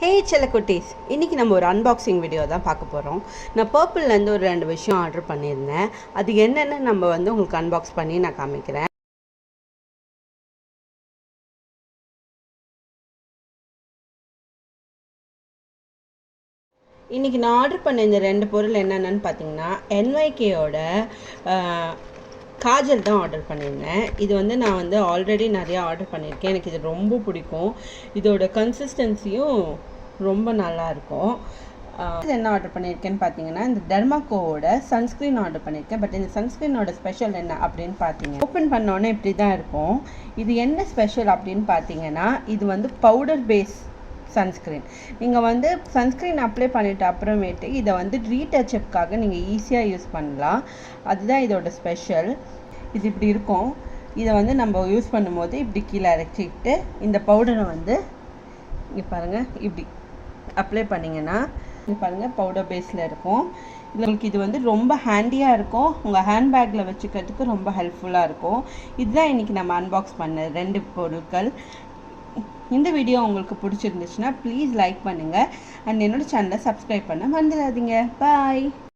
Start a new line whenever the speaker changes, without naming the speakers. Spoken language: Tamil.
ஹே செல்லக்குட்டீஸ், இன்றைக்கி நம்ம ஒரு அன்பாக்சிங் வீடியோ தான் பார்க்க போகிறோம். நான் பர்பிள்லேருந்து ஒரு 2 விஷயம் ஆர்டர் பண்ணியிருந்தேன். அது என்னென்னு நம்ம உங்களுக்கு அன்பாக்ஸ் பண்ணி நான் காமிக்கிறேன். இன்றைக்கி நான் ஆர்டர் பண்ண இந்த 2 பொருள் என்னென்னு பார்த்தீங்கன்னா, NYKயோட காஜல் தான் ஆர்டர் பண்ணியிருந்தேன். இது நான் ஆல்ரெடி நிறையா ஆர்டர் பண்ணியிருக்கேன். எனக்கு இது ரொம்ப பிடிக்கும். இதோட கன்சிஸ்டன்சியும் ரொம்ப நல்லாயிருக்கும். என்ன ஆர்டர் பண்ணியிருக்கேன்னு பார்த்தீங்கன்னா, இந்த டெர்மாக்கோவோட சன்ஸ்க்ரீன் ஆர்டர் பண்ணியிருக்கேன். பட் இந்த சன்ஸ்க்ரீனோட ஸ்பெஷல் என்ன அப்படின்னு பார்த்தீங்கன்னா, ஓப்பன் பண்ணோன்னே இப்படி தான் இருக்கும். இது என்ன ஸ்பெஷல் அப்படின்னு பார்த்தீங்கன்னா, இது பவுடர் பேஸ் சன்ஸ்க்ரீன். நீங்கள் சன்ஸ்க்ரீன் அப்ளை பண்ணிவிட்டு அப்புறமேட்டு இதை ரீடச்சப்காக நீங்கள் ஈஸியாக யூஸ் பண்ணலாம். அதுதான் இதோட ஸ்பெஷல். இது இப்படி இருக்கும். இதை நம்ம யூஸ் பண்ணும்போது இப்படி கீழே இறக்கிட்டு இந்த பவுடரை இங்கே பாருங்கள், இப்படி அப்ளை பண்ணிங்கன்னா இது பாருங்கள் பவுடர் பேஸில் இருக்கும். உங்களுக்கு இது ரொம்ப ஹேண்டியாக இருக்கும். உங்கள் ஹேண்ட்பேக்கில் வச்சுக்கிறதுக்கு ரொம்ப ஹெல்ப்ஃபுல்லாக இருக்கும். இதுதான் இன்றைக்கி நம்ம அன்பாக்ஸ் பண்ண 2 பொருட்கள். இந்த வீடியோ உங்களுக்கு பிடிச்சிருந்துச்சுன்னா ப்ளீஸ் லைக் பண்ணுங்கள் அண்ட் என்னோடய சேனலை சப்ஸ்கிரைப் பண்ண மறந்துடாதீங்க. பாய்.